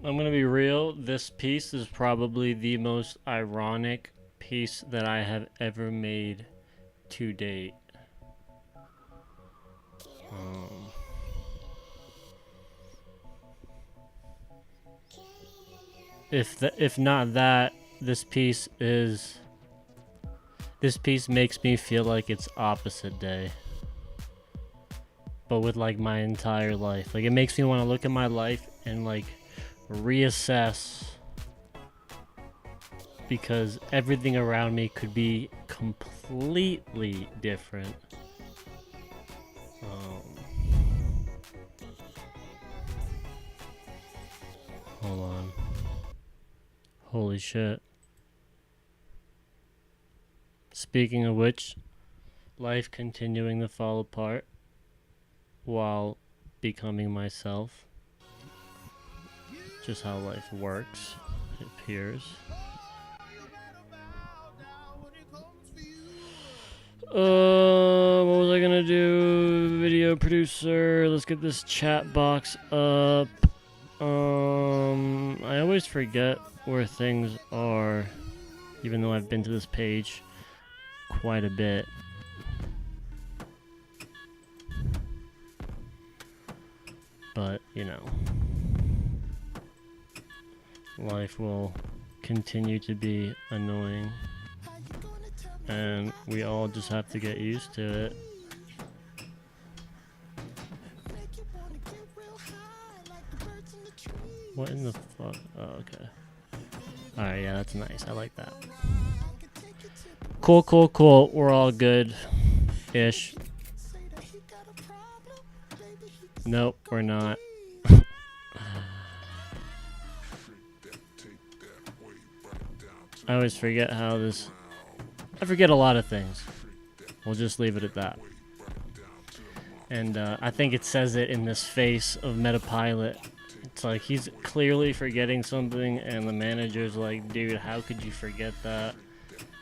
I'm gonna be real. This piece is probably the most ironic piece that I have ever made to date. Um, if not that, this piece makes me feel like it's opposite day, but with like my entire life. Like it makes me want to look at my life and like reassess because everything around me could be completely different. Hold on. Holy shit. Speaking of which, life continuing to fall apart while becoming myself. Just how life works, it appears. What was I gonna do? Video producer. Let's get this chat box up. I always forget where things are, even though I've been to this page quite a bit. But, you know, life will continue to be annoying. And we all just have to get used to it. What in the fuck? Oh, okay. Alright, yeah, that's nice. I like that. Cool, cool, cool. We're all good-ish. Nope, we're not. I always forget how this... I forget a lot of things. We'll just leave it at that. And I think it says it in this face of Metapilot. It's like he's clearly forgetting something and the manager's like, dude, how could you forget that?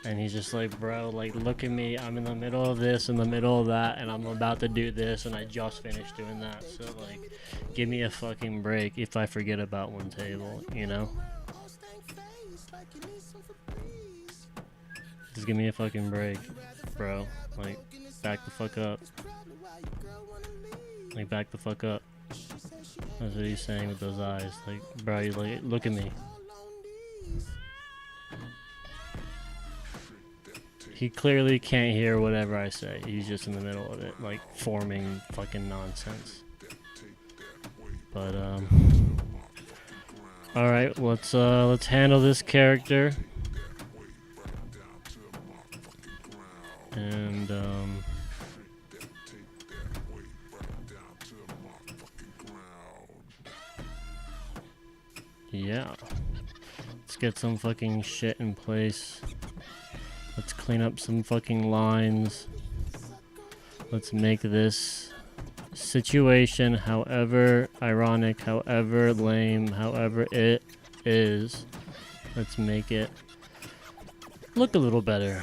And he's just like, bro, like, look at me. I'm in the middle of this, in the middle of that, and I'm about to do this, and I just finished doing that. So, like, give me a fucking break if I forget about one table, you know? Just give me a fucking break, bro. Like, back the fuck up. Like, back the fuck up. That's what he's saying with those eyes. Like, bro, you like, look at me. He clearly can't hear whatever I say. He's just in the middle of it, like, forming fucking nonsense. But, alright, let's handle this character. And, yeah. Let's get some fucking shit in place. Let's clean up some fucking lines. Let's make this situation, however ironic, however lame, however it is, let's make it look a little better.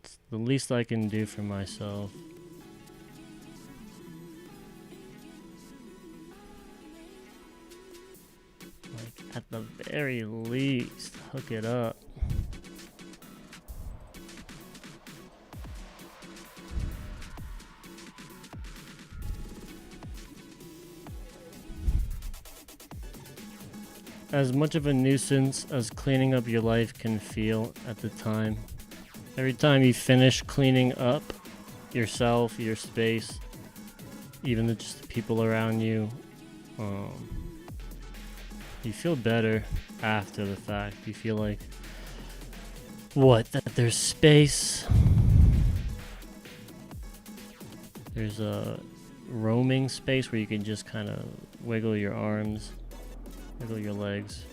It's the least I can do for myself. At the very least, hook it up. As much of a nuisance as cleaning up your life can feel at the time, every time you finish cleaning up yourself, your space, even just the people around you, you feel better after the fact. You feel like, that there's space. There's a roaming space where you can just kind of wiggle your arms, wiggle your legs.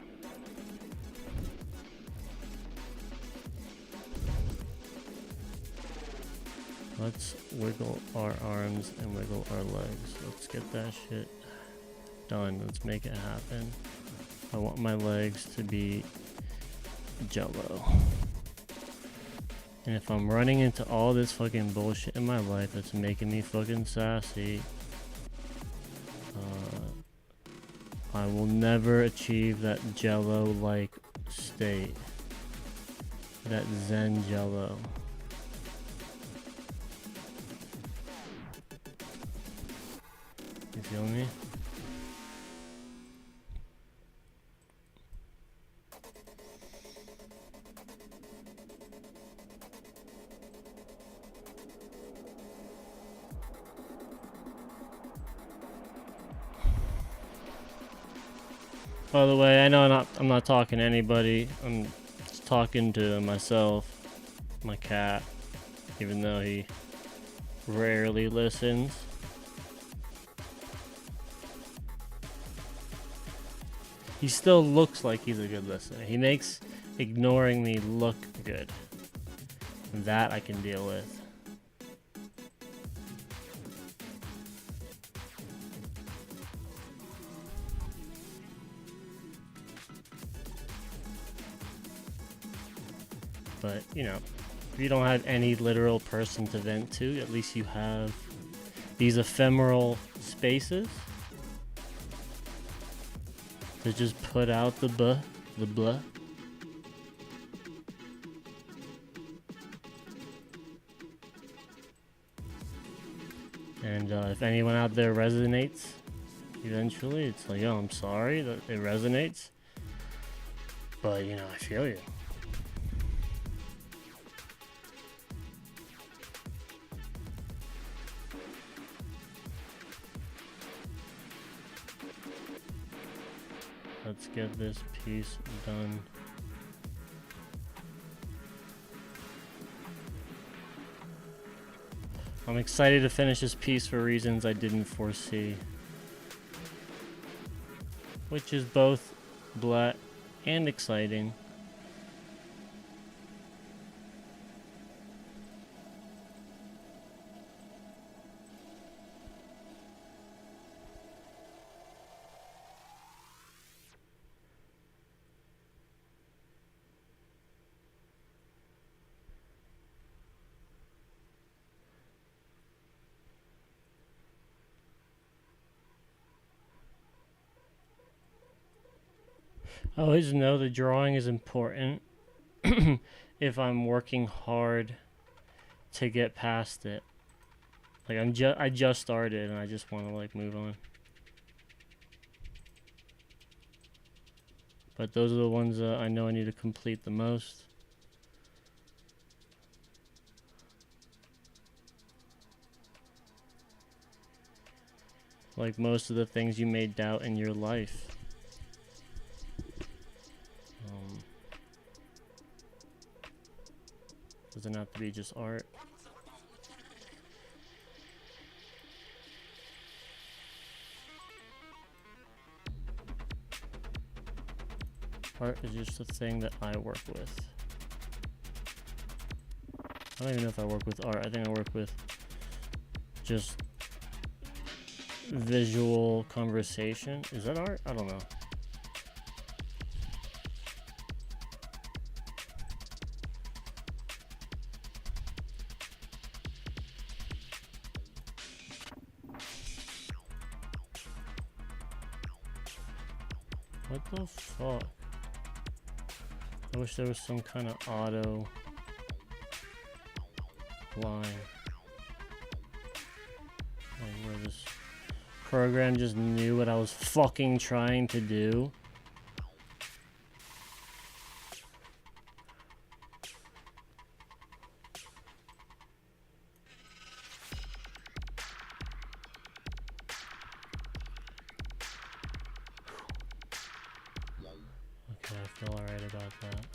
Let's wiggle our arms and wiggle our legs. Let's get that shit done. Let's make it happen. I want my legs to be jello. And if I'm running into all this fucking bullshit in my life that's making me fucking sassy, I will never achieve that Jello-like state. That Zen Jello. You feel me? By the way, I know I'm not talking to anybody. I'm just talking to myself, my cat, even though he rarely listens. He still looks like he's a good listener. He makes ignoring me look good. And that I can deal with. But, you know, if you don't have any literal person to vent to, at least you have these ephemeral spaces to just put out the blah. And if anyone out there resonates, eventually, it's like, yo, I'm sorry that it resonates. But, you know, I feel you. Let's get this piece done. I'm excited to finish this piece for reasons I didn't foresee. Which is both blah and exciting. I always know the drawing is important if I'm working hard to get past it. Like I just started and I just want to like move on. But those are the ones I know I need to complete the most. Like most of the things you may doubt in your life. Doesn't have to be just art. Art is just a thing that I work with. I don't even know if I work with art. I think I work with just visual conversation. Is that art? I don't know. What the fuck? I wish there was some kind of auto line. Like where this program just knew what I was fucking trying to do. Okay, I feel alright about that.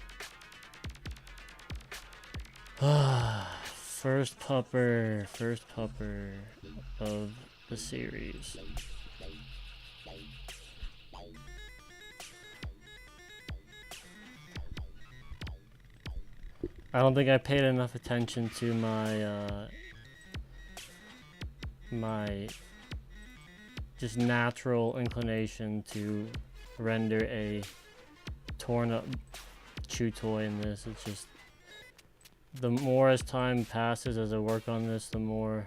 First pupper of the series. I don't think I paid enough attention to my just natural inclination to render a torn up chew toy in this. It's just the more as time passes as I work on this, the more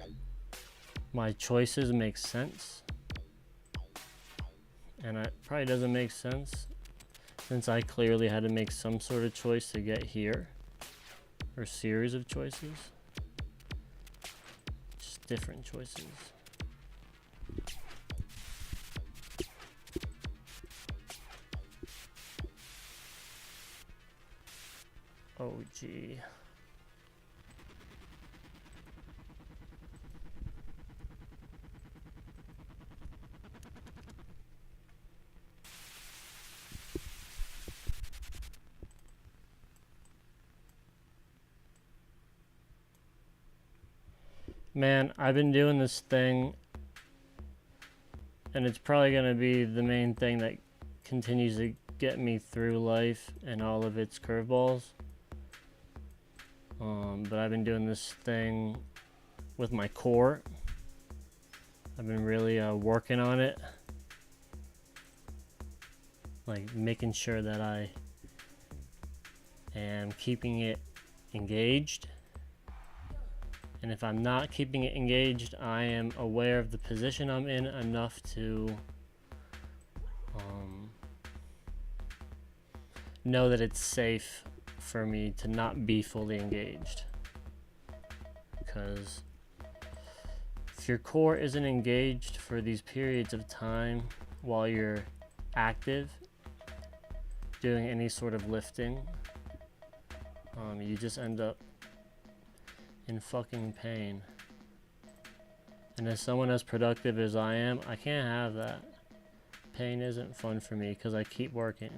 my choices make sense. And it probably doesn't make sense since I clearly had to make some sort of choice to get here, or series of choices, just different choices. Oh gee. Man, I've been doing this thing, and it's probably going to be the main thing that continues to get me through life and all of its curveballs. But I've been doing this thing with my core. I've been really working on it. Like making sure that I am keeping it engaged. And if I'm not keeping it engaged, I am aware of the position I'm in enough to know that it's safe for me to not be fully engaged. Because if your core isn't engaged for these periods of time while you're active, doing any sort of lifting, you just end up in fucking pain. And as someone as productive as I am, I can't have that. Pain isn't fun for me because I keep working.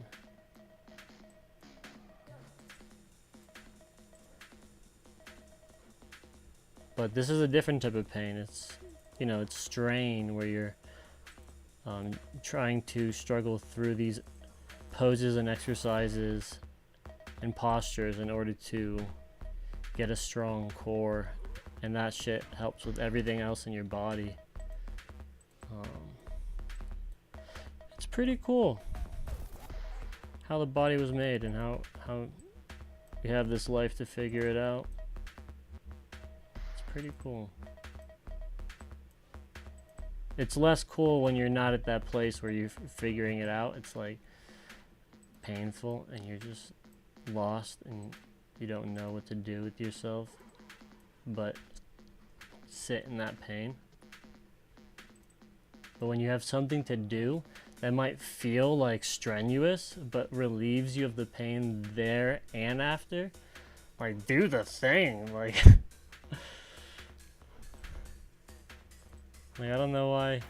But this is a different type of pain. It's, you know, it's strain where you're trying to struggle through these poses and exercises and postures in order to get a strong core, and that shit helps with everything else in your body. It's pretty cool how the body was made and how we have this life to figure it out. It's pretty cool. It's less cool when you're not at that place where you're figuring it out. It's like painful and you're just lost and you don't know what to do with yourself, but sit in that pain. But when you have something to do that might feel like strenuous but relieves you of the pain there and after, like, do the thing. Like I don't know why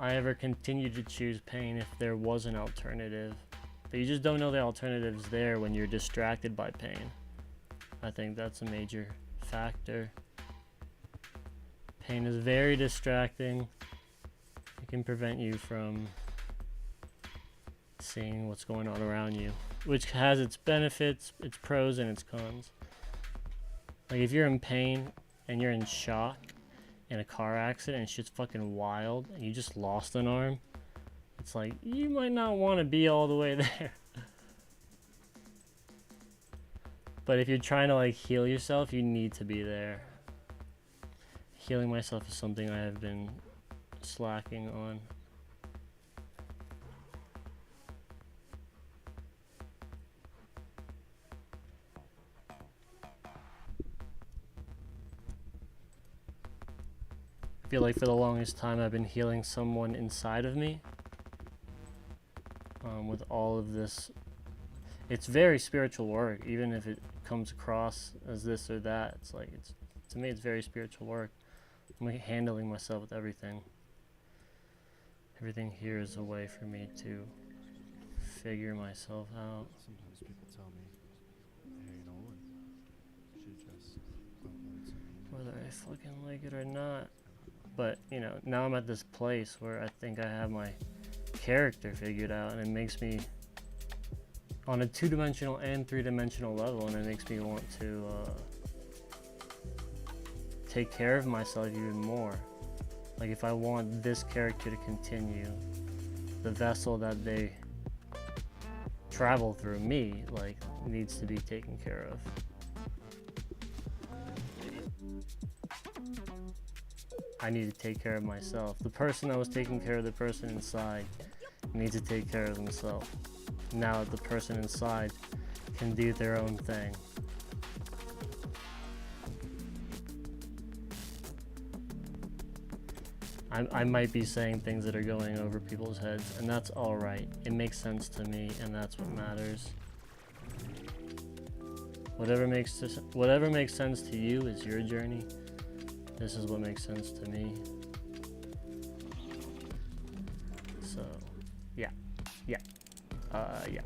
I ever continued to choose pain if there was an alternative. But you just don't know the alternatives there when you're distracted by pain. I think that's a major factor. Pain is very distracting. It can prevent you from seeing what's going on around you, which has its benefits, its pros, and its cons. Like if you're in pain and you're in shock in a car accident and shit's fucking wild and you just lost an arm, it's like you might not want to be all the way there. But if you're trying to like heal yourself, you need to be there. Healing myself is something I have been slacking on. I feel like for the longest time I've been healing someone inside of me. With all of this, it's very spiritual work, even if it comes across as this or that. It's like, to me it's very spiritual work. I'm like handling myself with everything. Everything here is a way for me to figure myself out. Sometimes people tell me, hey Nolan, you should just upload some Whether I fucking like it or not. But, you know, now I'm at this place where I think I have my character figured out, and it makes me on a 2-dimensional and 3-dimensional level, and it makes me want to take care of myself even more. Like if I want this character to continue, the vessel that they travel through, me, like, needs to be taken care of. I need to take care of myself. The person that was taking care of the person inside needs to take care of themselves. Now that the person inside can do their own thing. I might be saying things that are going over people's heads, and that's alright. It makes sense to me, and that's what matters. Whatever makes sense to you is your journey. This is what makes sense to me. So, yeah. Yeah. Oh, shit.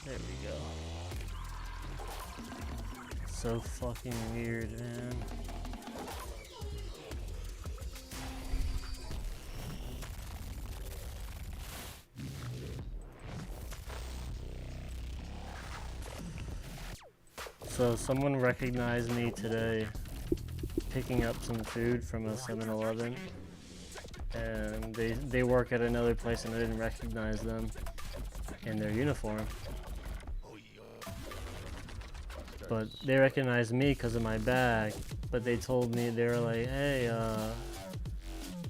There we go. So fucking weird, man. So someone recognized me today picking up some food from a 7-Eleven. And they work at another place and I didn't recognize them in their uniform. But they recognized me because of my bag. But they told me, they were like, hey,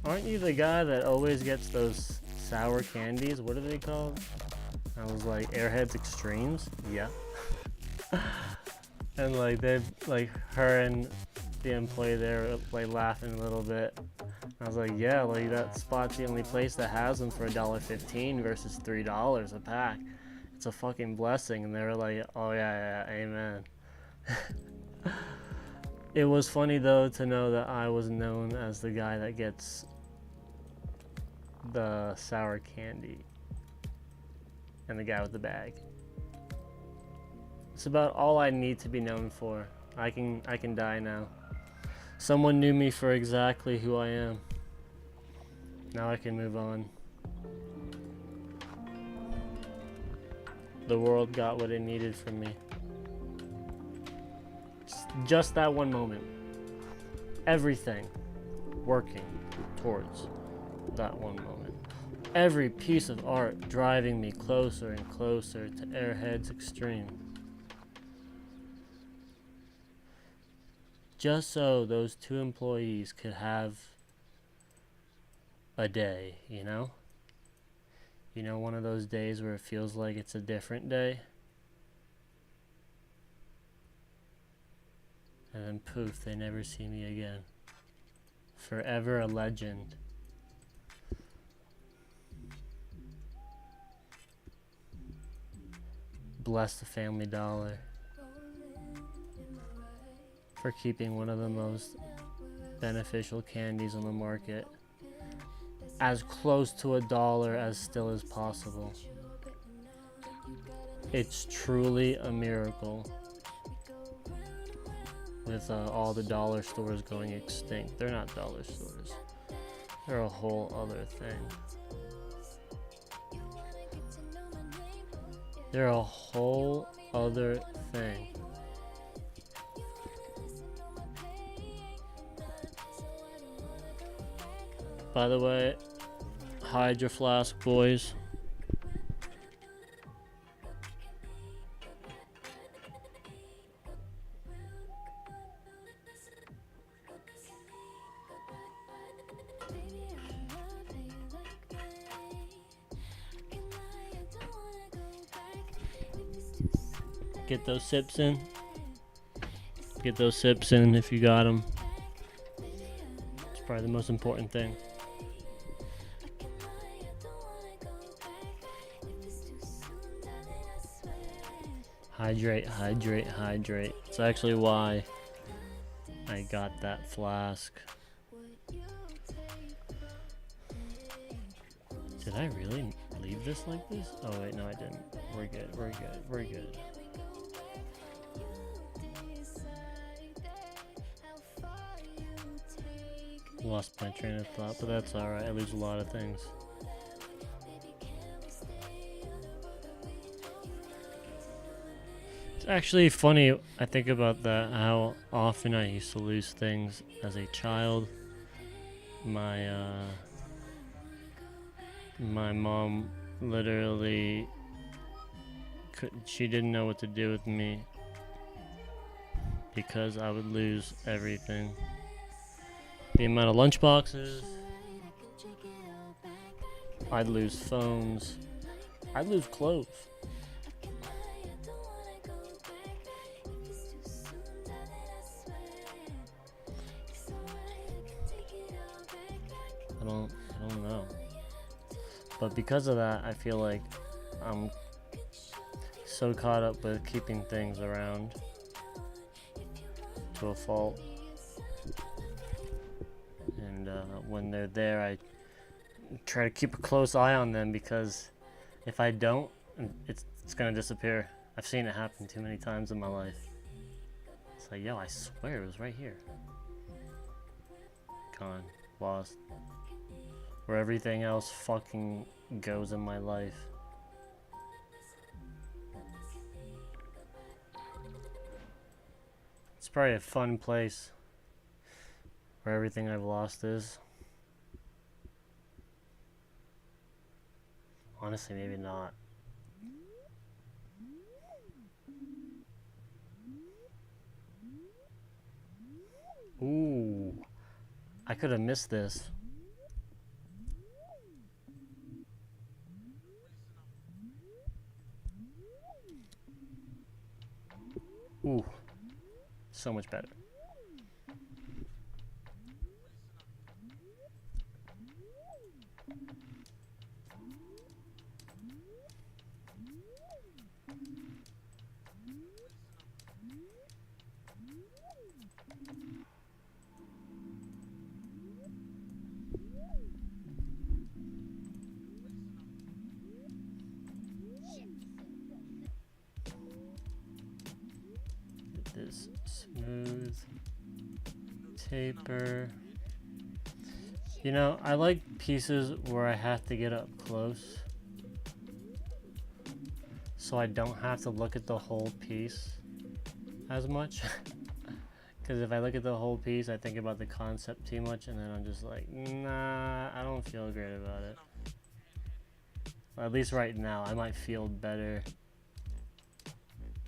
aren't you the guy that always gets those sour candies? What are they called? I was like, Airheads Extremes? Yeah. And like her and the employee there were like laughing a little bit. I was like, yeah, like that spot's the only place that has them for $1.15 versus $3 a pack. It's a fucking blessing. And they were like, oh yeah, amen. It was funny though to know that I was known as the guy that gets the sour candy and the guy with the bag. It's about all I need to be known for. I can die now. Someone knew me for exactly who I am. Now I can move on. The world got what it needed from me. Just that one moment. Everything working towards that one moment. Every piece of art driving me closer and closer to Airheads Extreme. Just so those two employees could have a day, you know? You know, one of those days where it feels like it's a different day? And then poof, they never see me again. Forever a legend. Bless the Family Dollar for keeping one of the most beneficial candies on the market as close to $1 as still as possible. It's truly a miracle. With all the dollar stores going extinct. They're not dollar stores. They're a whole other thing. They're a whole other thing. By the way, Hydro Flask boys. Get those sips in. Get those sips in if you got them. It's probably the most important thing. Hydrate, hydrate, hydrate. It's actually why I got that flask. Did I really leave this like this? Oh wait, no I didn't. We're good, we're good, we're good. Lost my train of thought, but that's alright. I lose a lot of things. It's actually funny, I think about that, how often I used to lose things as a child. My mom literally she didn't know what to do with me because I would lose everything. The amount of lunch boxes, I'd lose phones, I'd lose clothes. I don't know. But because of that, I feel like I'm so caught up with keeping things around to a fault. And when they're there, I try to keep a close eye on them, because if I don't, it's gonna disappear. I've seen it happen too many times in my life. It's like, yo, I swear it was right here. Gone. Lost. Where everything else fucking goes in my life. It's probably a fun place where everything I've lost is. Honestly, maybe not. Ooh, I could have missed this. Ooh, so much better. Get this smooth taper. You know, I like pieces where I have to get up close, so I don't have to look at the whole piece as much. Because if I look at the whole piece, I think about the concept too much, and then I'm just like, nah, I don't feel great about it. At least right now, I might feel better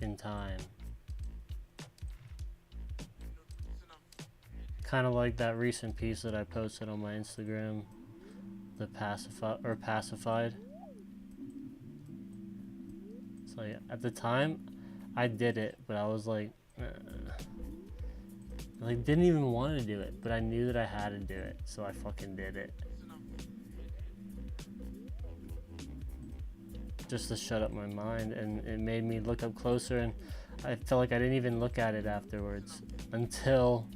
in time. Kind of like that recent piece that I posted on my Instagram, the pacified. It's like, at the time, I did it, but I was like, I didn't even want to do it, but I knew that I had to do it, so I fucking did it. Just to shut up my mind, and it made me look up closer, and I felt like I didn't even look at it afterwards until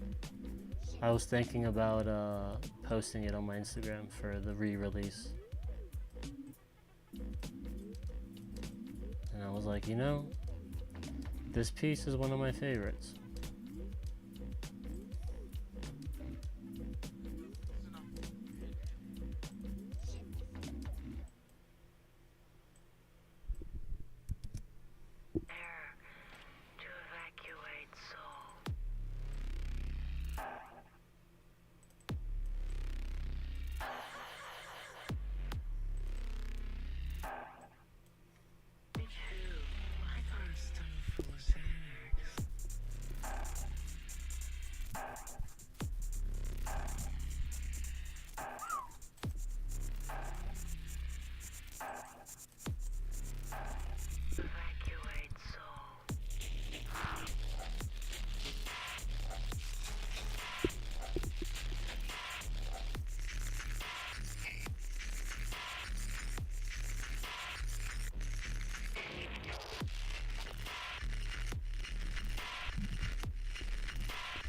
I was thinking about posting it on my Instagram for the re-release. And I was like, you know, this piece is one of my favorites.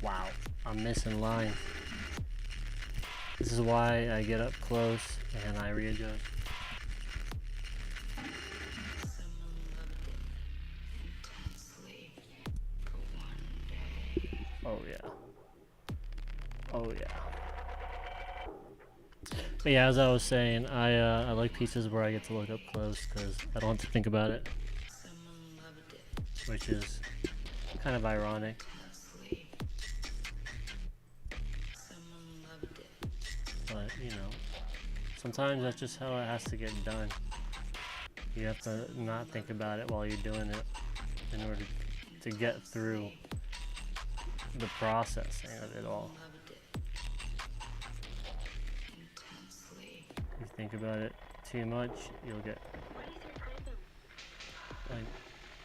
Wow, I'm missing line. This is why I get up close and I readjust. Oh yeah. Oh yeah. But yeah, as I was saying, I like pieces where I get to look up close because I don't have to think about it, which is kind of ironic. But you know, sometimes that's just how it has to get done. You have to not think about it while you're doing it in order to get through the processing of it all. If you think about it too much, you'll get like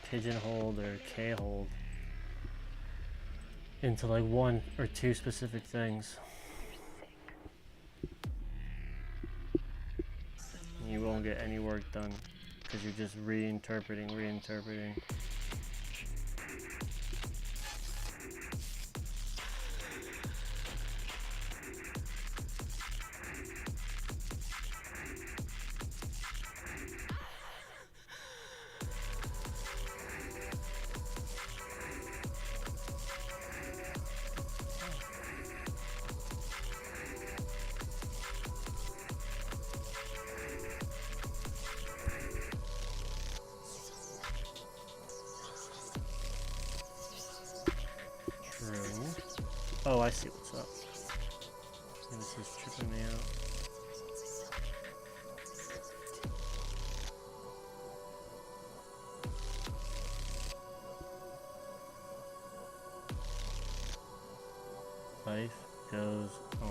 pigeonholed or K-holed into like one or two specific things. You won't get any work done because you're just reinterpreting. True. Oh, I see what's up. This is tripping me out. Life goes on.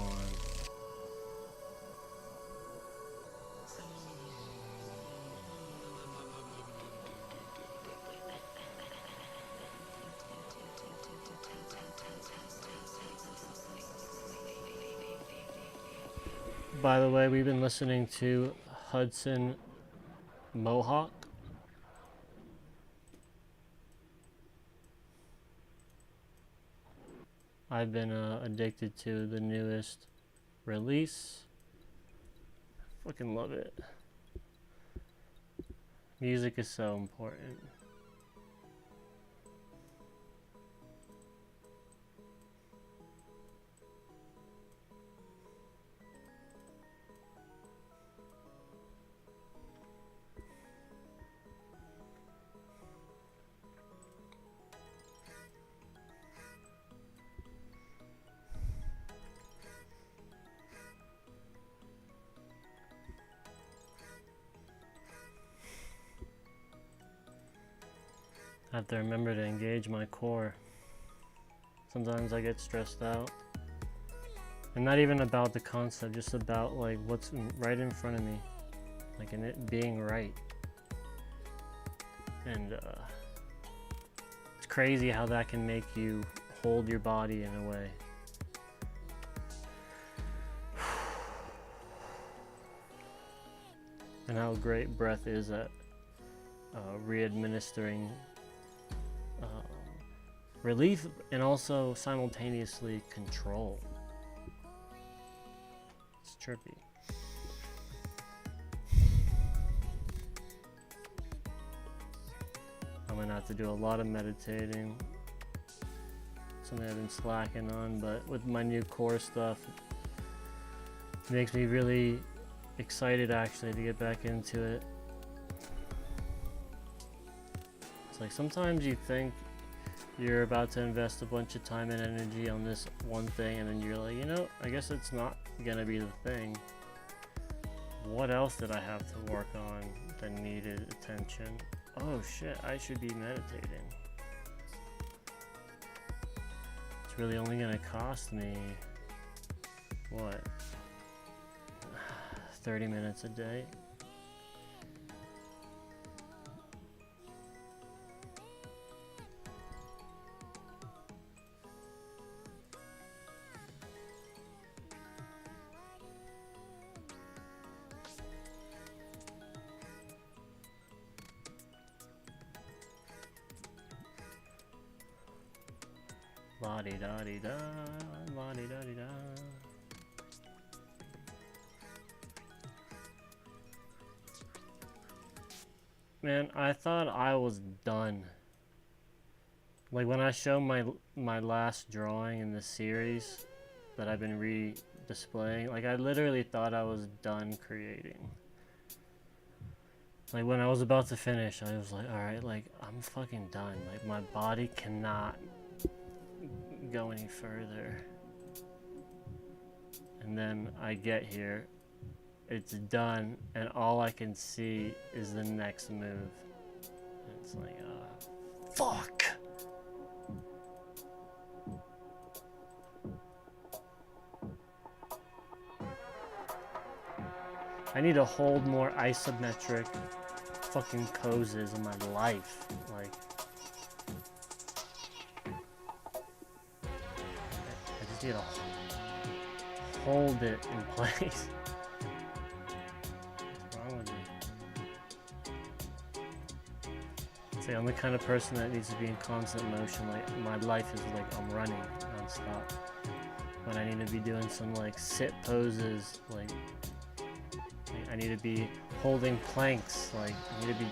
By the way, we've been listening to Hudson Mohawk. I've been addicted to the newest release. Fucking love it. Music is so important. I have to remember to engage my core. Sometimes I get stressed out. And not even about the concept, just about like what's right in front of me. Like in it being right. And it's crazy how that can make you hold your body in a way. And how great breath is at re-administering relief and also simultaneously control. It's trippy. I'm gonna have to do a lot of meditating. Something I've been slacking on, but with my new core stuff, it makes me really excited actually to get back into it. It's like sometimes you think you're about to invest a bunch of time and energy on this one thing, and then you're like, you know, I guess it's not gonna be the thing. What else did I have to work on that needed attention? Oh shit, I should be meditating. It's really only gonna cost me, what, 30 minutes a day? La-di-da-di-da, la-di-da-di-da. Man, I thought I was done Like when I show my last drawing in the series that I've been re-displaying, like I literally thought I was done creating. Like when I was about to finish, I was like, alright, like I'm fucking done. Like my body cannot go any further. And then I get here, it's done, and all I can see is the next move. And it's like, fuck! I need to hold more isometric fucking poses in my life. Like, I just need to hold it in place. What's wrong with me? See, I'm the kind of person that needs to be in constant motion. Like, my life is like I'm running non-stop. When I need to be doing some like sit poses, like I need to be holding planks, like I need to be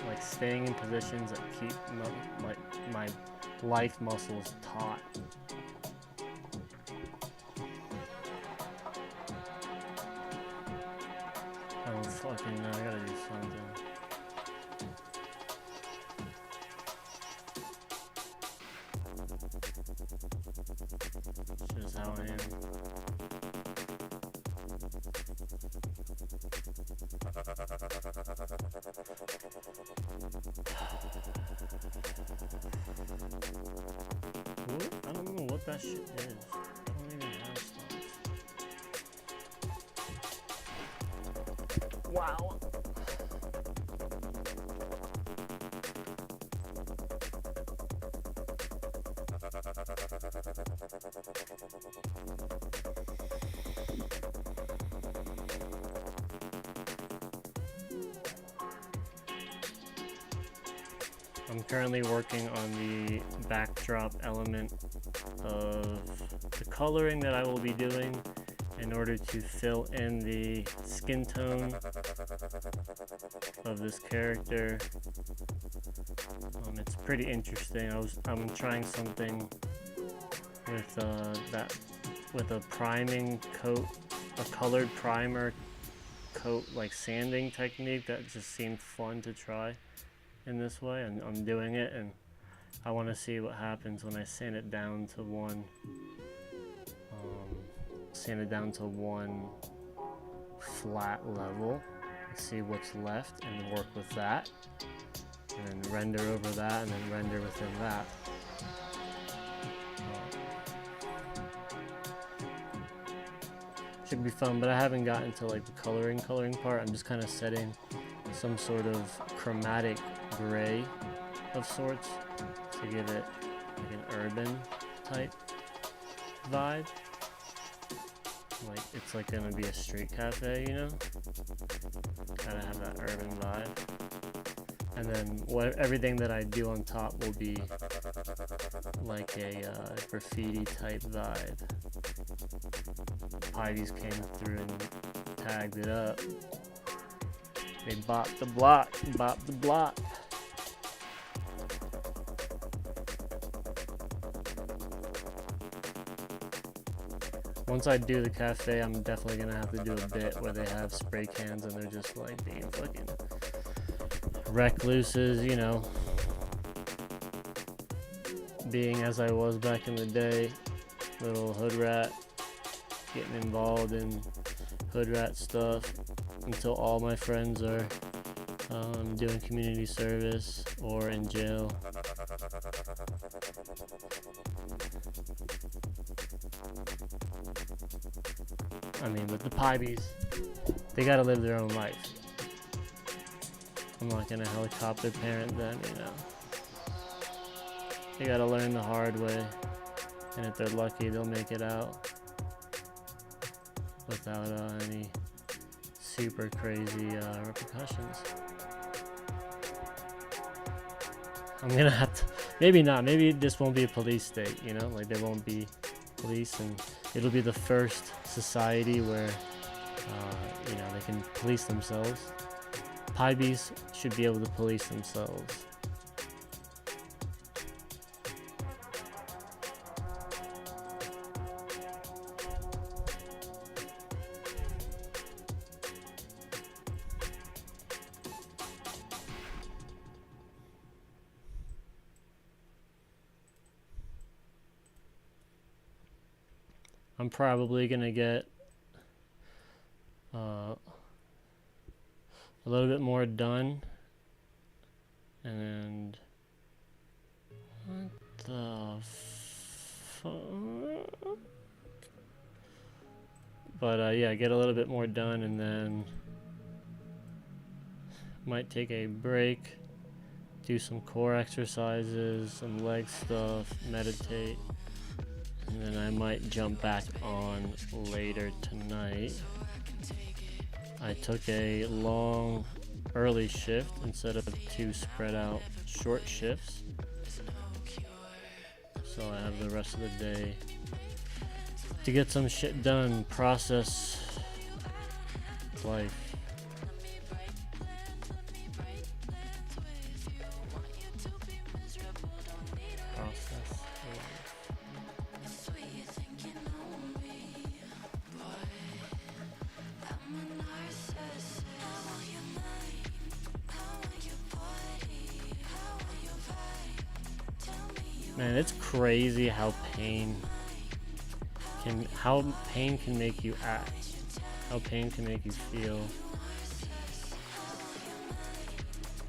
like staying in positions that keep my life muscles taut. Oh fucking no, I gotta do something. It's just how I am. What? I don't know what that shit is. I don't even have stops. Wow. I'm currently working on the backdrop element of the coloring that I will be doing in order to fill in the skin tone of this character. It's pretty interesting. I'm trying something with a priming coat, a colored primer coat, like sanding technique that just seemed fun to try in this way, and I'm doing it, and I want to see what happens when I sand it down to one flat level, see what's left and work with that, and then render over that, and then render within that. Should be fun, but I haven't gotten to like the coloring part. I'm just kind of setting some sort of chromatic gray of sorts to give it like an urban type vibe. Like it's like gonna be a street cafe, you know? Kind of have that urban vibe. And then everything that I do on top will be like a graffiti type vibe. Pivies came through and tagged it up. They bopped the block, bopped the block. Once I do the cafe, I'm definitely gonna have to do a bit where they have spray cans and they're just like being fucking recluses, you know. Being as I was back in the day, little hood rat, getting involved in hood rat stuff until all my friends are doing community service or in jail. I mean, with the Pivies, they gotta live their own life. I'm not gonna helicopter parent them, you know. They gotta learn the hard way, and if they're lucky, they'll make it out without any super crazy repercussions. I'm gonna have to, maybe not, maybe this won't be a police state, you know, like there won't be police, and it'll be the first society where, you know, they can police themselves. Pivies should be able to police themselves. I'm probably gonna get a little bit more done. And what the fuck? But yeah, get a little bit more done, and then might take a break, do some core exercises, some leg stuff, meditate, and then I might jump back on later tonight. I took a long early shift instead of 2 spread out short shifts, so I have the rest of the day to get some shit done, process life. Man, it's crazy how pain can make you act, how pain can make you feel.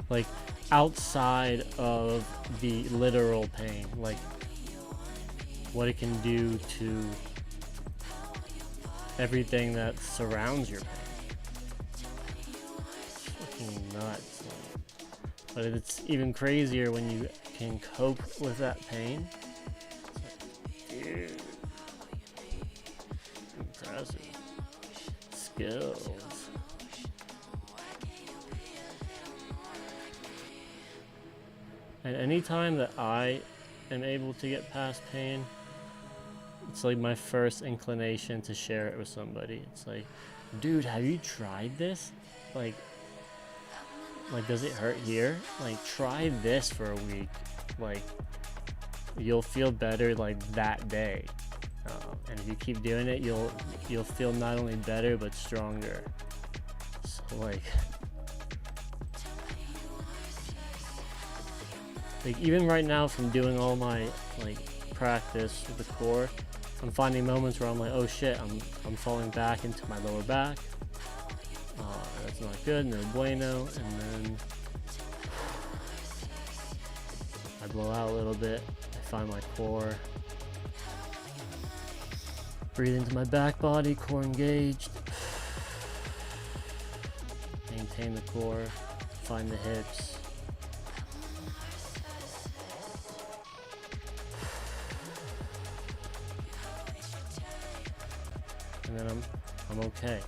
Like outside of the literal pain, like what it can do to everything that surrounds your pain. It's fucking nuts. But it's even crazier when you can cope with that pain. Dude, impressive skills. And anytime that I am able to get past pain, it's like my first inclination to share it with somebody. It's like, dude, have you tried this? Like does it hurt here? Like, try this for a week. Like, you'll feel better like that day. And if you keep doing it, you'll feel not only better but stronger. So like even right now, from doing all my like practice with the core, I'm finding moments where I'm like, oh shit, I'm falling back into my lower back. That's not good, no bueno. And then I blow out a little bit. I find my core. Breathe into my back body, core engaged. Maintain the core. Find the hips. And then I'm okay.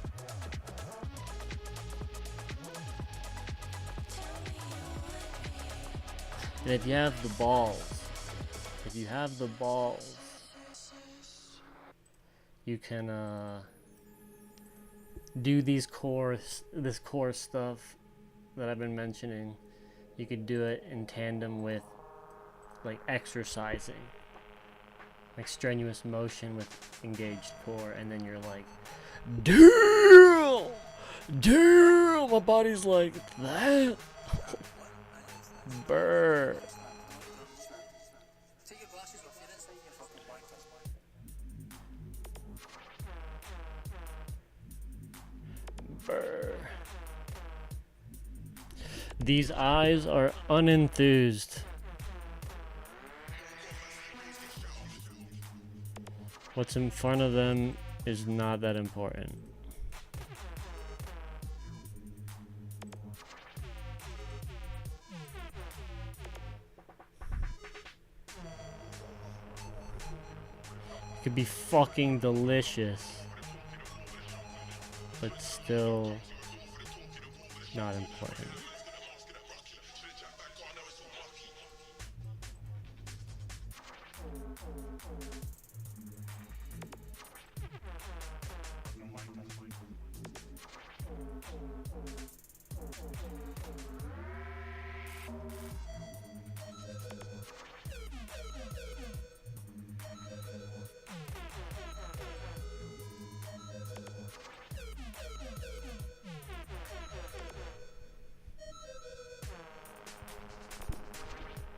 And if you have the balls, you can do this core stuff that I've been mentioning. You could do it in tandem with like exercising, like strenuous motion with engaged core, and then you're like, damn, my body's like that. Brr. Brr. These eyes are unenthused. What's in front of them is not that important. It could be fucking delicious, but still not important.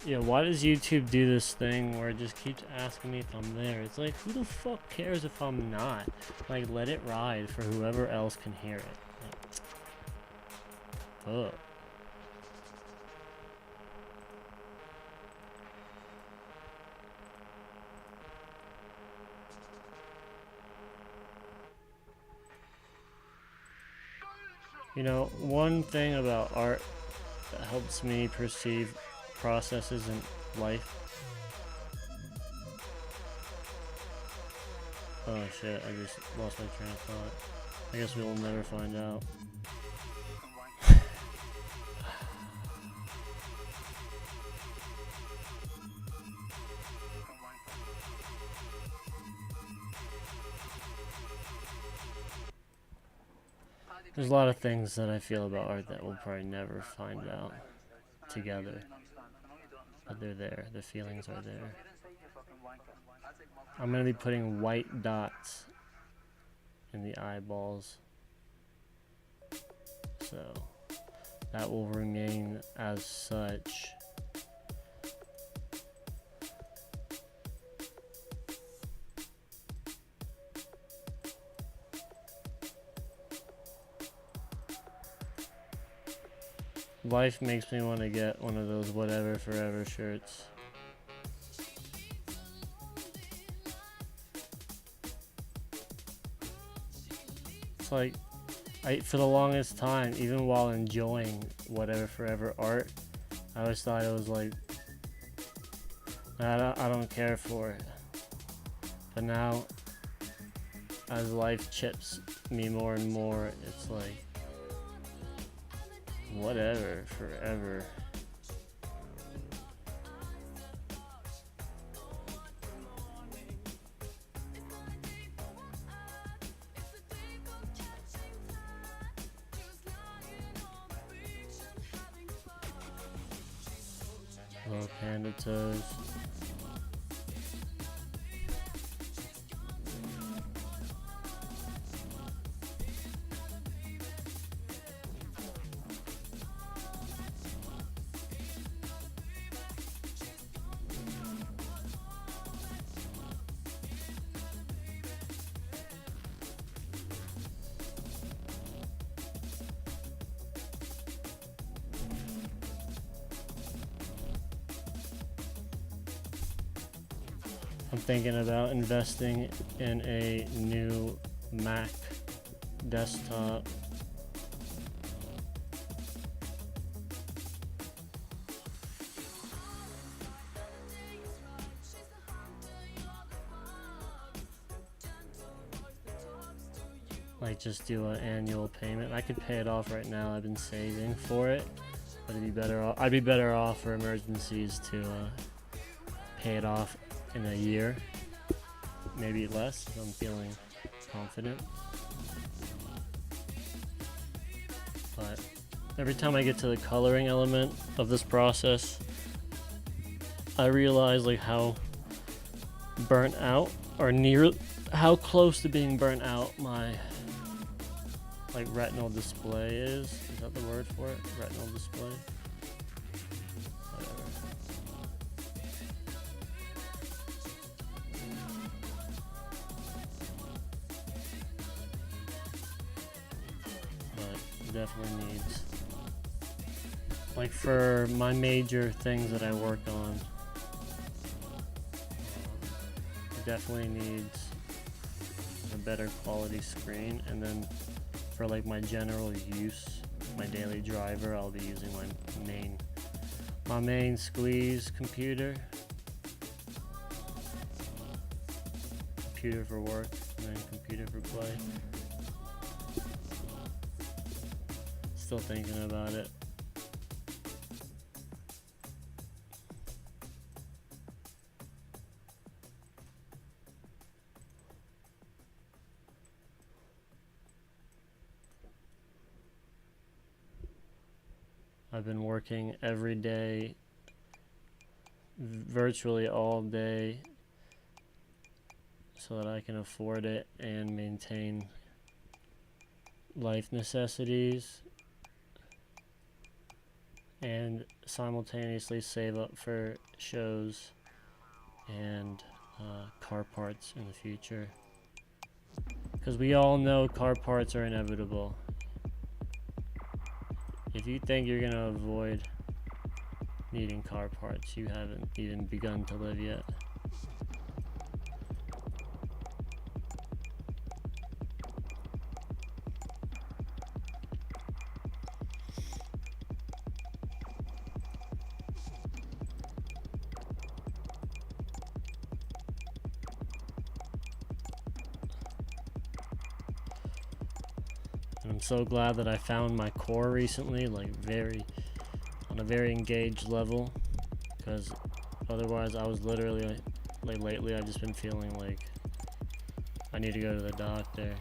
Yeah, why does YouTube do this thing where it just keeps asking me if I'm there? It's like, who the fuck cares if I'm not? Like, let it ride for whoever else can hear it. Like, ugh. You know, one thing about art that helps me perceive processes in life. Oh shit, I just lost my train of thought. I guess we'll never find out. There's a lot of things that I feel about art that we'll probably never find out together. But they're there. The feelings are there. I'm going to be putting white dots in the eyeballs. So that will remain as such. Life makes me want to get one of those whatever forever shirts. It's like, for the longest time, even while enjoying whatever forever art, I always thought it was like, I don't care for it. But now, as life chips me more and more, it's like, whatever, forever. Little panda toes. I'm thinking about investing in a new Mac desktop. Like just do an annual payment. I could pay it off right now. I've been saving for it, but it'd be better off. I'd be better off for emergencies to pay it off in a year, maybe less if I'm feeling confident. But every time I get to the coloring element of this process, I realize like how burnt out or near how close to being burnt out my like retinal display is. Is that the word for it? Retinal display? Whatever. But it definitely needs, like for my major things that I work on, it definitely needs a better quality screen. And then for like my general use, my daily driver, I'll be using my main squeeze computer for work, and then computer for play. Still thinking about it. I've been working every day, virtually all day, so that I can afford it and maintain life necessities. and simultaneously save up for shows and car parts in the future. Because we all know car parts are inevitable. If you think you're gonna avoid needing car parts, you haven't even begun to live yet. And I'm so glad that I found my core recently, like on a very engaged level, because otherwise I was literally, like lately I've just been feeling like I need to go to the doctor.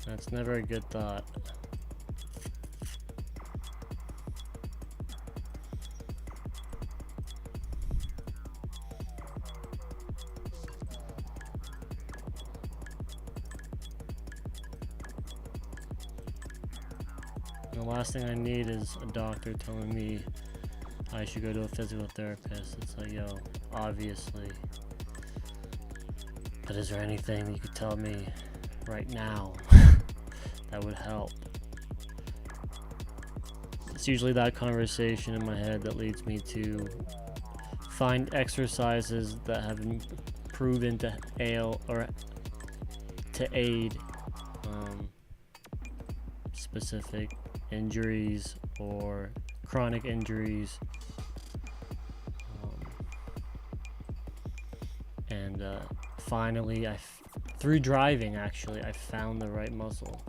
That's never a good thought. The last thing I need is a doctor telling me I should go to a physical therapist. It's like, yo, obviously. But is there anything you could tell me right now that would help? It's usually that conversation in my head that leads me to find exercises that have been proven to aid specific injuries or chronic injuries, and finally through driving actually I found the right muscle.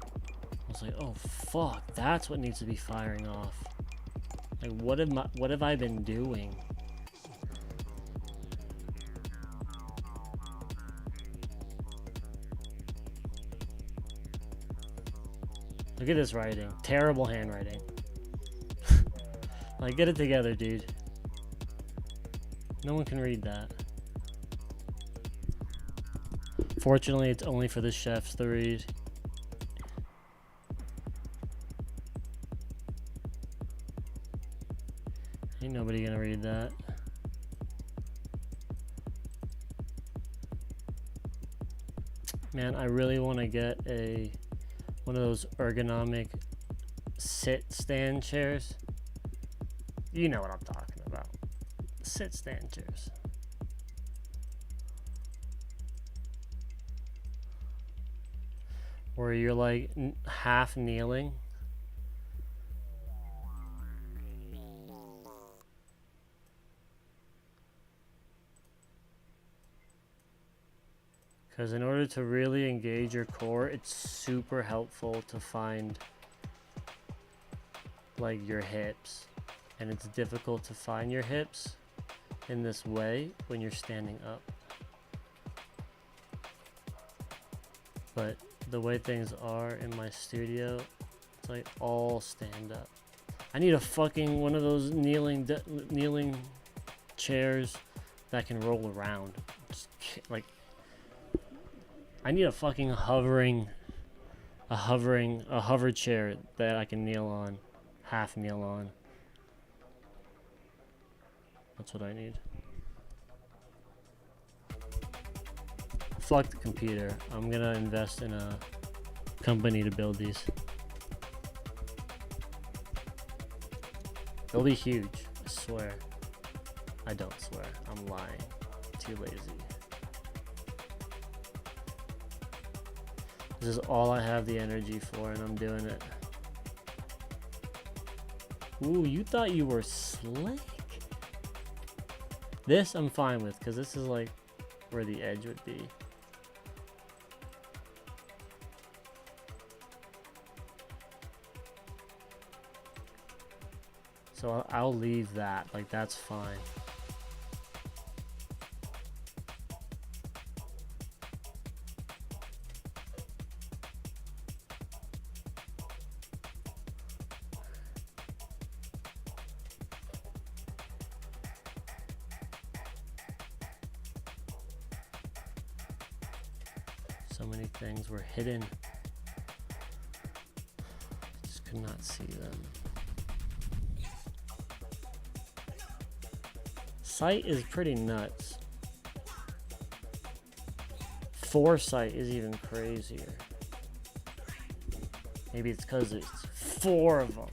I was like, oh fuck, that's what needs to be firing off. Like what have I been doing? Look at this writing. Terrible handwriting. Like, get it together, dude. No one can read that. Fortunately, it's only for the chefs to read. Ain't nobody gonna read that. Man, I really want to get one of those ergonomic sit-stand chairs. You know what I'm talking about. Sit-stand chairs. Where you're like half kneeling. Because in order to really engage your core, it's super helpful to find like your hips. And it's difficult to find your hips in this way when you're standing up. But the way things are in my studio, it's like all stand up. I need a fucking one of those kneeling chairs that can roll around. Just, like, I need a fucking hover chair that I can kneel on, half kneel on. That's what I need. Fuck the computer. I'm gonna invest in a company to build these. They'll be huge, I swear. I don't swear, I'm lying. Too lazy. This is all I have the energy for, and I'm doing it. Ooh, you thought you were slick. This I'm fine with, because this is like where the edge would be. So I'll leave that, like that's fine. So many things were hidden. It's Could not see them. Sight is pretty nuts. Foresight is even crazier. Maybe it's because it's 4 of them.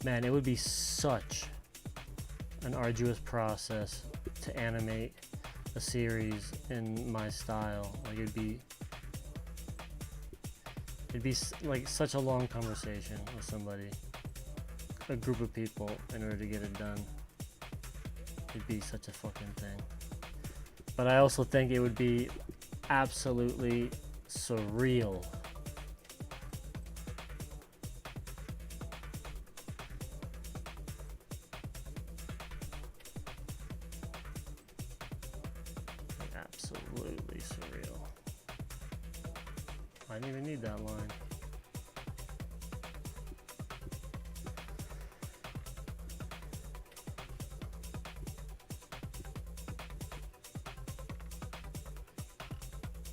Man, it would be such an arduous process to animate a series in my style. Like it'd be like such a long conversation with somebody, a group of people, in order to get it done. It'd be such a fucking thing. But I also think it would be absolutely surreal. Absolutely surreal. I didn't even need that line.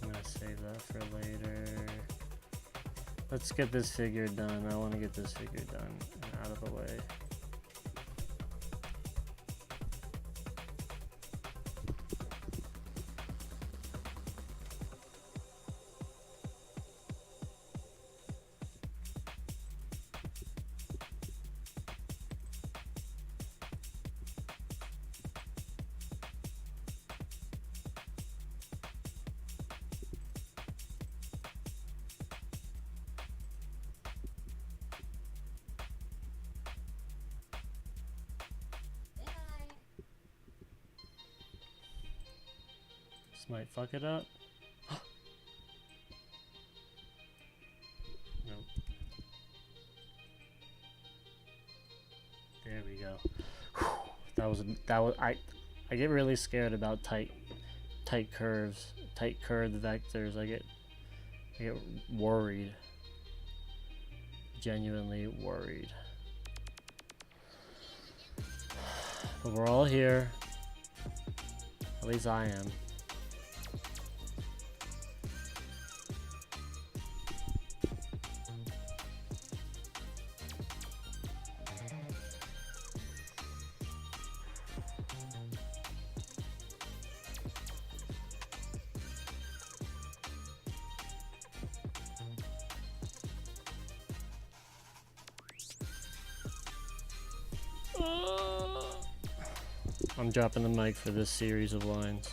I'm gonna save that for later. Let's get this figure done. I want to get this figure done and out of the way. Might fuck it up. Nope. There we go. That was I get really scared about tight curves, tight curved vectors. I get worried. Genuinely worried. But we're all here. At least I am. I'm dropping the mic for this series of lines.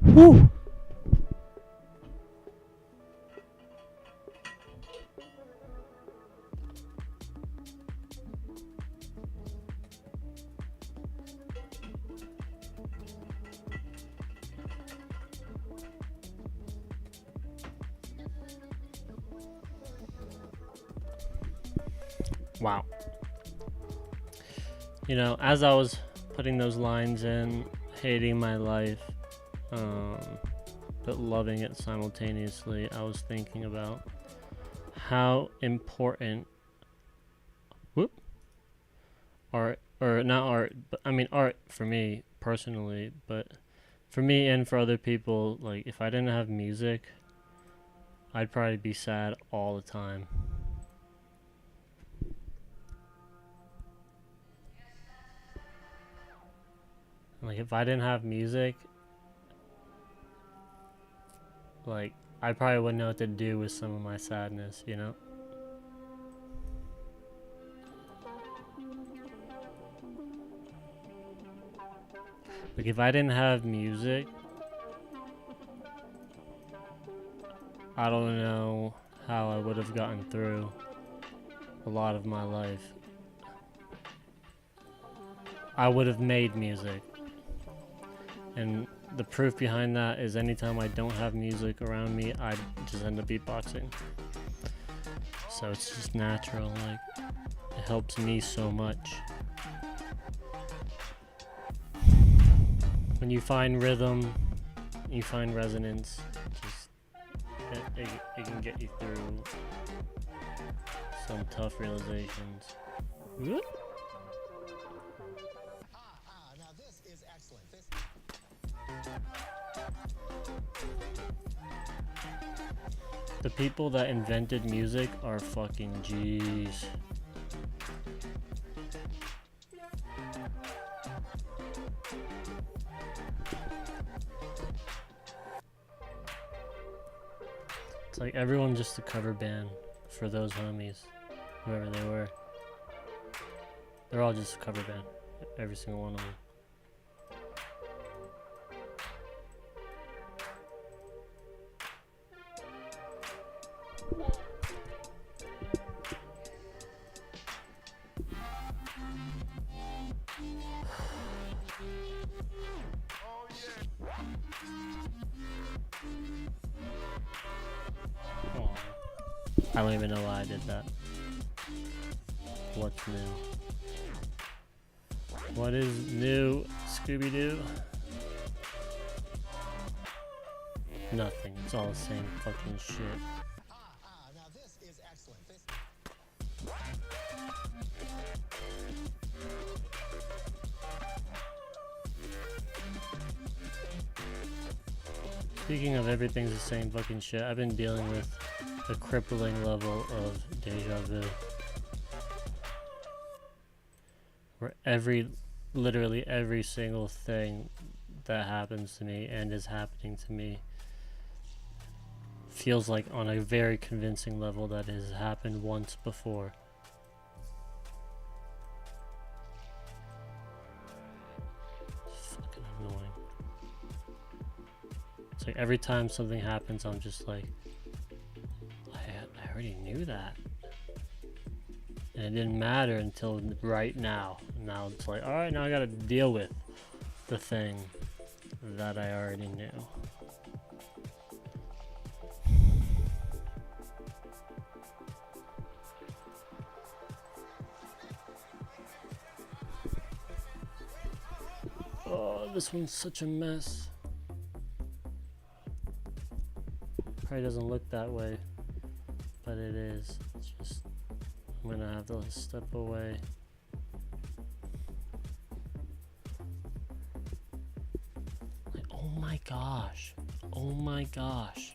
Whew. Wow. You know, as I was putting those lines in, hating my life, but loving it simultaneously, I was thinking about how important art, or not art, but I mean art for me personally, but for me and for other people, like if I didn't have music, I'd probably be sad all the time. Like if I didn't have music, like I probably wouldn't know what to do with some of my sadness, you know? Like if I didn't have music, I don't know how I would have gotten through a lot of my life. I would have made music. And the proof behind that is anytime I don't have music around me, I just end up beatboxing. So it's just natural, like, it helps me so much. When you find rhythm, you find resonance, it can get you through some tough realizations. Whoop. Now this is excellent. The people that invented music are fucking G's. It's like everyone's just a cover band for those homies, whoever they were. They're all just a cover band, every single one of them. Aw. I don't even know why I did that. What's new? What is new, Scooby-Doo? Nothing. It's all the same fucking shit. Now this is excellent. Speaking of everything's the same fucking shit, I've been dealing with a crippling level of deja vu. Where literally every single thing that happens to me and is happening to me feels like on a very convincing level that it has happened once before. like every time something happens, I'm just like, I already knew that. And it didn't matter until right now. Now it's like, alright, now I gotta deal with the thing that I already knew. Oh, this one's such a mess. Probably doesn't look that way, but it is. It's just, I'm gonna have to step away. Like, oh my gosh. Oh my gosh.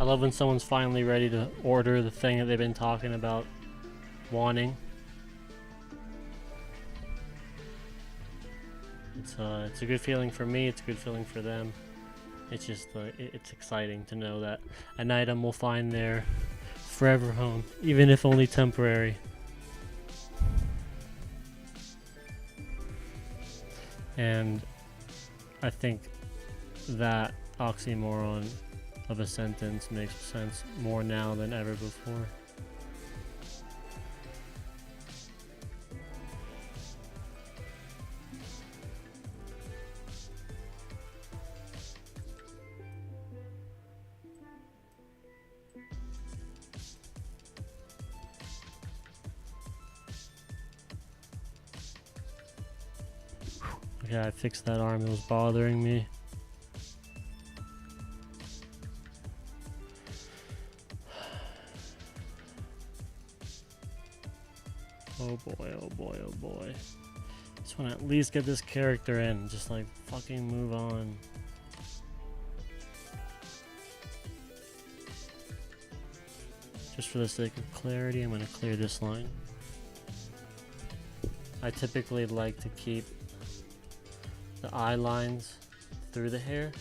love when someone's finally ready to order the thing that they've been talking about wanting. It's a good feeling for me, it's a good feeling for them. It's just, it's exciting to know that an item will find their forever home, even if only temporary. And I think that oxymoron of a sentence makes sense more now than ever before. Okay, I fixed that arm, it was bothering me. Oh boy, oh boy, oh boy. Just want to at least get this character in, just like fucking move on. Just for the sake of clarity, I'm going to clear this line. I typically like to keep the eye lines through the hair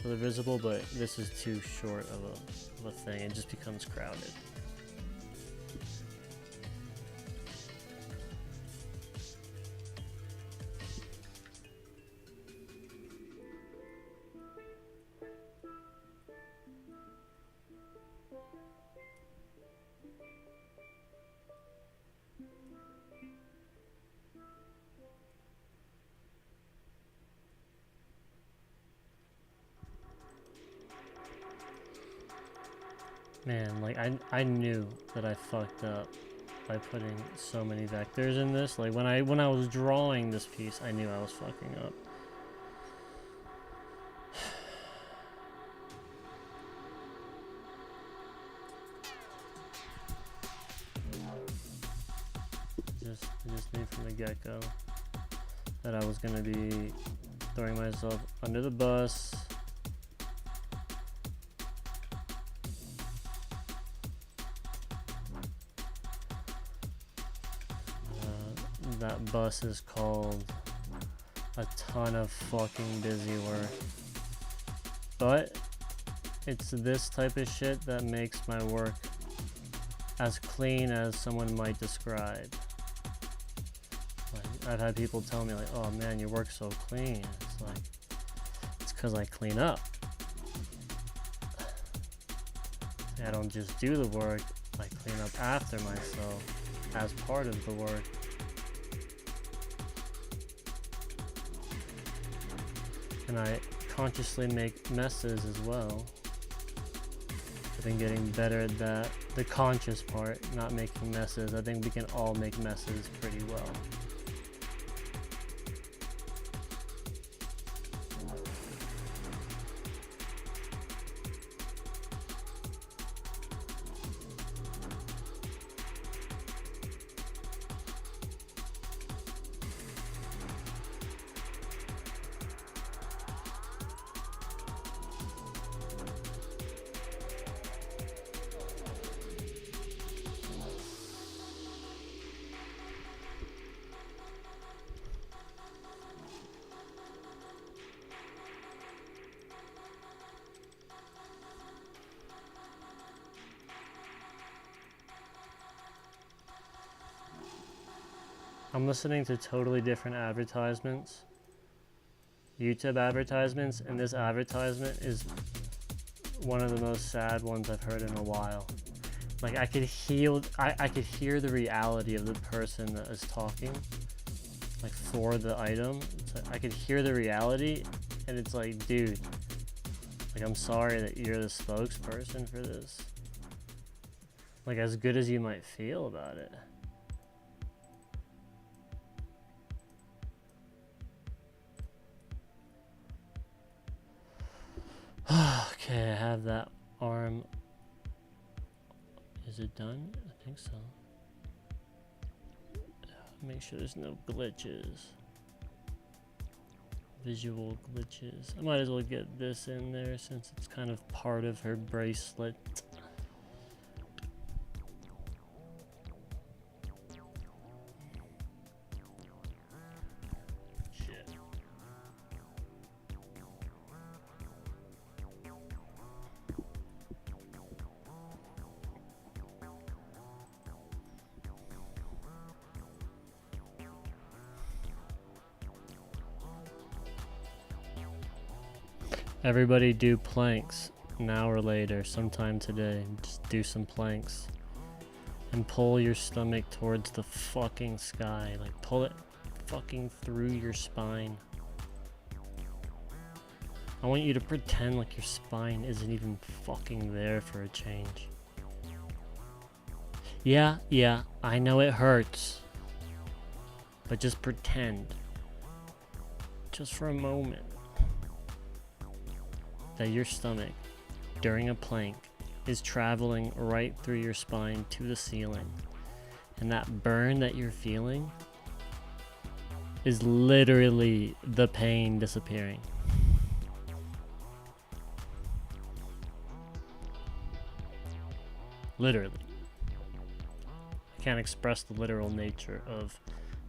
so they're visible, but this is too short of a thing. It just becomes crowded. Man, like I knew that I fucked up by putting so many vectors in this. Like when I was drawing this piece, I knew I was fucking up. I just knew from the get-go that I was gonna be throwing myself under the bus. That bus is called a ton of fucking busy work. But it's this type of shit that makes my work as clean as someone might describe. Like, I've had people tell me like, oh man, your work's so clean. It's like, it's cause I clean up. I don't just do the work, I clean up after myself as part of the work. And I consciously make messes as well. I've been getting better at that. The conscious part, not making messes. I think we can all make messes pretty well. I'm listening to totally different advertisements, YouTube advertisements, and this advertisement is one of the most sad ones I've heard in a while. Like I could hear the reality of the person that is talking, like for the item. Like, I could hear the reality, and it's like, dude, like I'm sorry that you're the spokesperson for this. Like as good as you might feel about it. Okay, I have that arm. Is it done? I think so. Make sure there's no glitches. Visual glitches. I might as well get this in there since it's kind of part of her bracelet. Shit. Everybody do planks an hour later, sometime today. Just do some planks. And pull your stomach towards the fucking sky. Like, pull it fucking through your spine. I want you to pretend like your spine isn't even fucking there for a change. Yeah, I know it hurts. But just pretend. Just for a moment. That your stomach, during a plank, is traveling right through your spine to the ceiling. And that burn that you're feeling is literally the pain disappearing. Literally. I can't express the literal nature of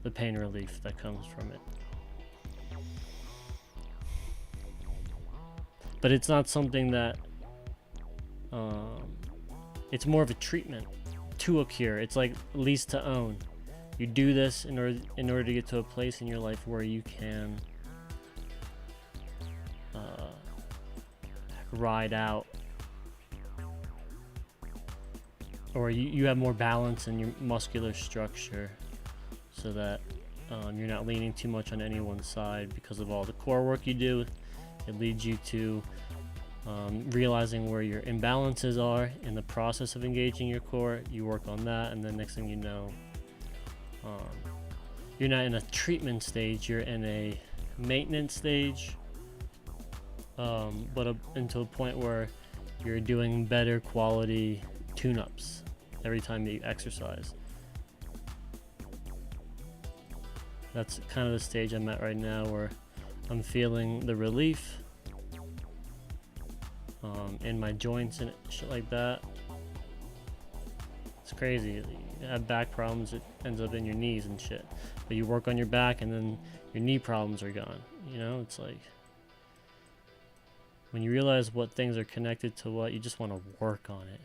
the pain relief that comes from it. But it's not something that, it's more of a treatment to a cure. It's like lease to own. You do this in order to get to a place in your life where you can ride out, or you have more balance in your muscular structure, so that you're not leaning too much on any one side because of all the core work you do. It leads you to realizing where your imbalances are in the process of engaging your core. You work on that, and then next thing you know, you're not in a treatment stage, you're in a maintenance stage, but into a point where you're doing better quality tune-ups every time that you exercise. That's kind of the stage I'm at right now, where I'm feeling the relief in my joints and shit like that. It's crazy. You have back problems, it ends up in your knees and shit. But you work on your back and then your knee problems are gone. You know, it's like when you realize what things are connected to what, you just want to work on it.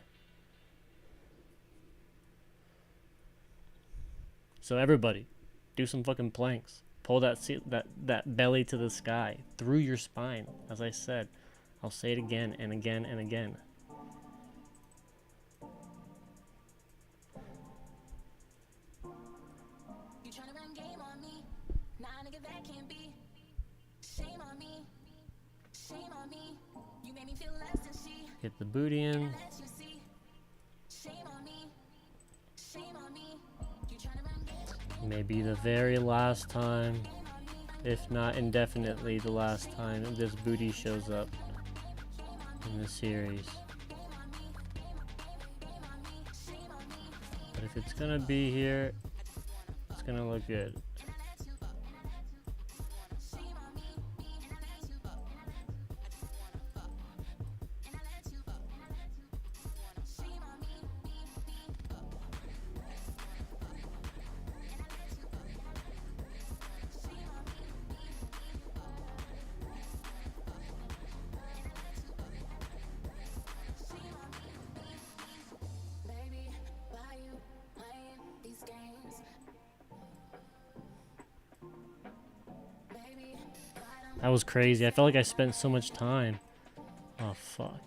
So everybody, do some fucking planks. Pull that belly to the sky, through your spine, as I said. I'll say it again and again and again. You tryna run game on me? Nah, nigga, that can't be. Shame on me. Shame on me. You made me feel less than she. Get the booty in. I let you see. Shame on me. Shame on me. You tryna run game. Maybe the very last time, if not indefinitely the last time, this booty shows up in the series. But if it's gonna be here, it's gonna look good. That was crazy. I felt like I spent so much time. Oh, fuck.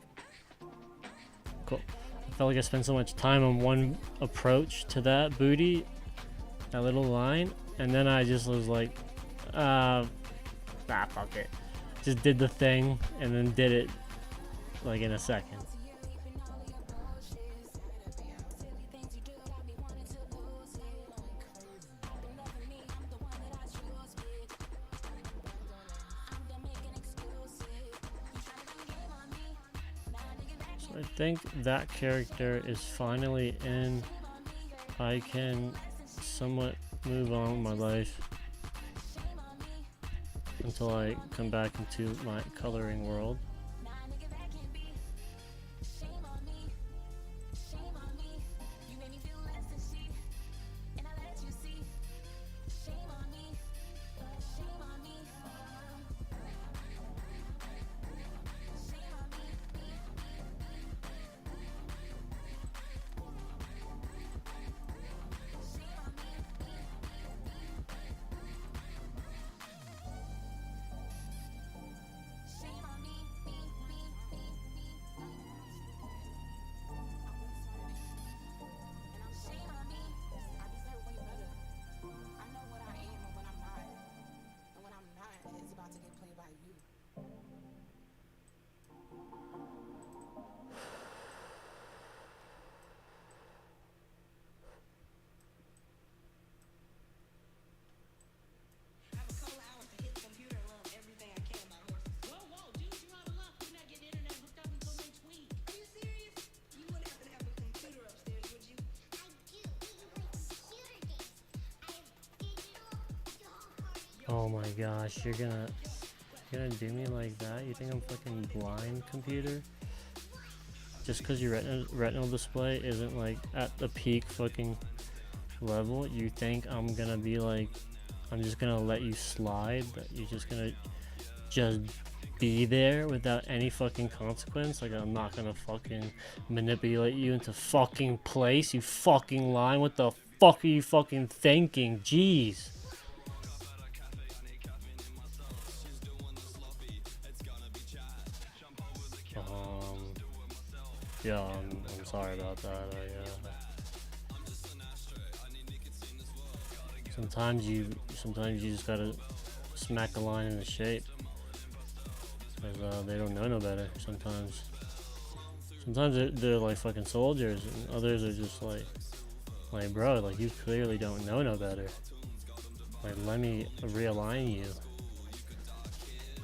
Cool. I felt like I spent so much time on one approach to that booty, that little line, and then I just was like, fuck it. Just did the thing, and then did it, like, in a second. I think that character is finally in. I can somewhat move on with my life. until I come back into my coloring world. Nah, nigga, that can't be. Shame on me. Shame on me. You made me feel less than she. And I let you see. Shame on me. Shame on me. Shame on me. Shame on me. Shame on me. Shame on me. I deserve way better. I know what I am and what I'm not. And when I'm not, it's about to get played by you. I have a couple hours to hit the computer and learn everything I can about horses. Whoa, dude, you out of luck. We're not getting internet hooked up until next week. Are you serious? You wouldn't happen to have a computer upstairs, would you? I do. We can play computer games. I have digital dog party. Oh my gosh, you're gonna do me like that? You think I'm fucking blind, computer? Just because your retinal display isn't like at the peak fucking level, you think I'm gonna be like, I'm just gonna let you slide? That you're just gonna be there without any fucking consequence? Like, I'm not gonna fucking manipulate you into fucking place, you fucking lying? What the fuck are you fucking thinking? Jeez. Yeah, I'm sorry about that. Sometimes you just gotta smack a line in the shape, because they don't know no better. Sometimes they're like fucking soldiers, and others are just like bro, like, you clearly don't know no better. Like, let me realign you,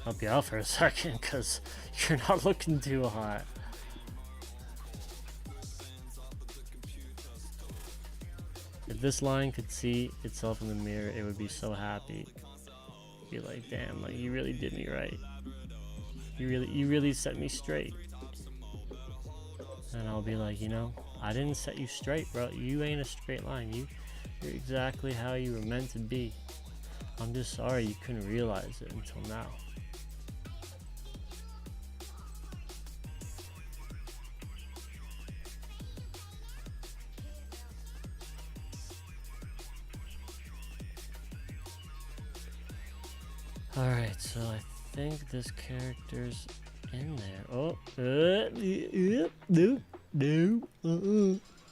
help you out for a second, because you're not looking too hot. If this line could see itself in the mirror, it would be so happy. Be like, damn, like, you really did me right. You really set me straight. And I'll be like, you know, I didn't set you straight, bro. You ain't a straight line. You're exactly how you were meant to be. I'm just sorry you couldn't realize it until now. Alright, so I think this character's in there. Oh,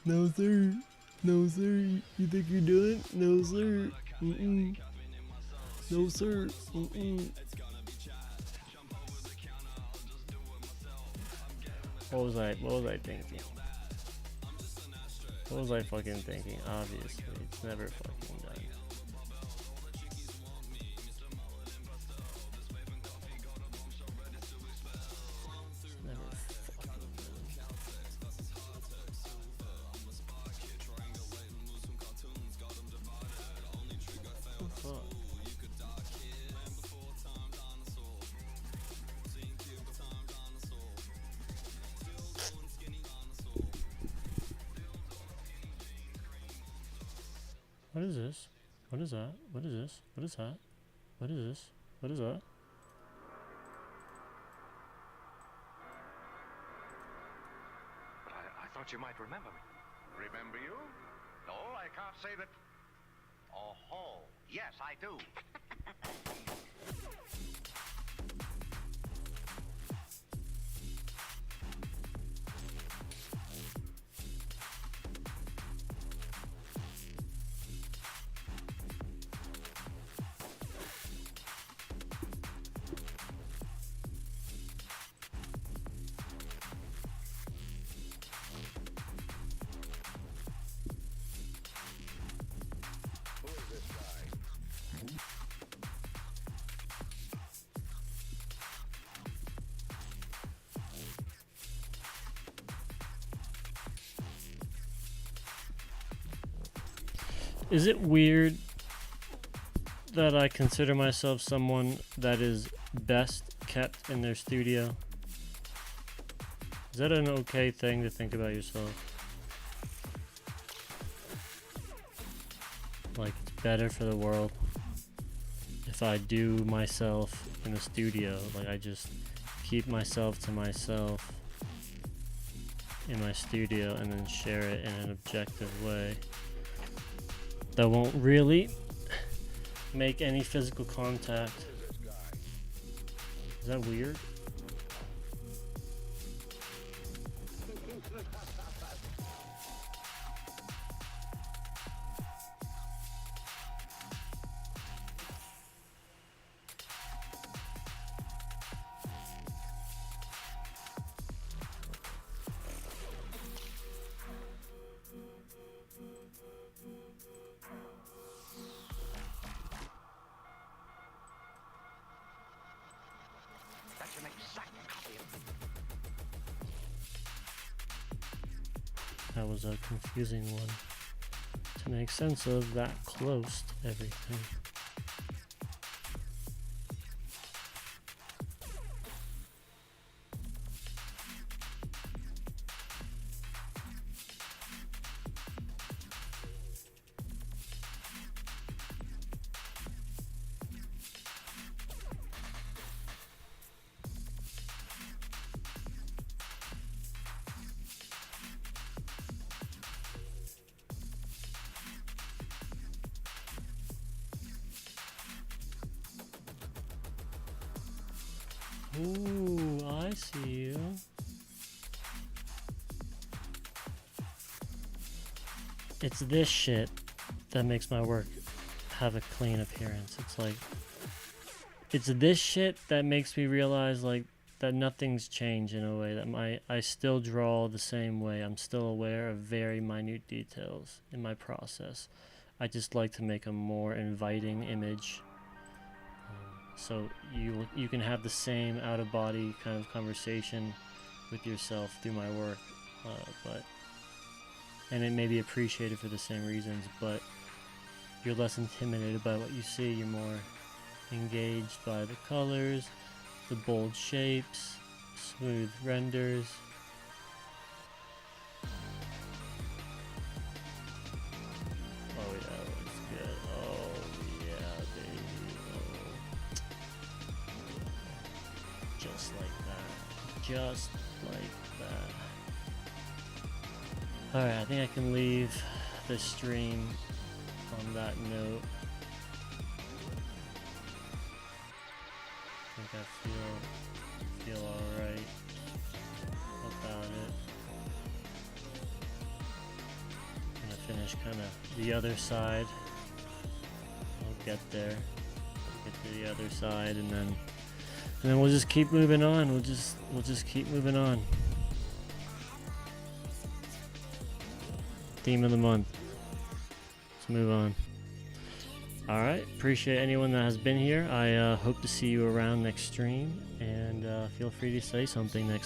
no sir, no sir, you think you're doing? No sir, no sir, What was I thinking? What was I fucking thinking? Obviously, it's never fucking done. What is this? What is that? What is this? What is that? What is this? What is that? But I thought you might remember me. Remember you? No, I can't say that. Oh, yes, I do. Is it weird that I consider myself someone that is best kept in their studio. Is that an okay thing to think about yourself? Like, it's better for the world if I do myself in the studio. Like, I just keep myself to myself in my studio and then share it in an objective way that won't really make any physical contact. Is that weird? That's an exact copy of That was a confusing one to make sense of that close to everything. Ooh, I see you. It's this shit that makes my work have a clean appearance. It's like, it's this shit that makes me realize like that nothing's changed in a way, that I still draw the same way. I'm still aware of very minute details in my process. I just like to make a more inviting image. So you can have the same out-of-body kind of conversation with yourself through my work, and it may be appreciated for the same reasons, but you're less intimidated by what you see. You're more engaged by the colors, the bold shapes, smooth renders. Oh yeah, that looks good. Oh yeah, baby. Oh. Just like that. Just like that. Alright, I think I can leave the stream on that note. I think I feel alright about it. I'm gonna finish kind of the other side. I'll get there. Get to the other side, and then we'll just keep moving on. We'll just keep moving on. Theme of the month. Let's move on. Alright, appreciate anyone that has been here. I hope to see you around next stream, and feel free to say something next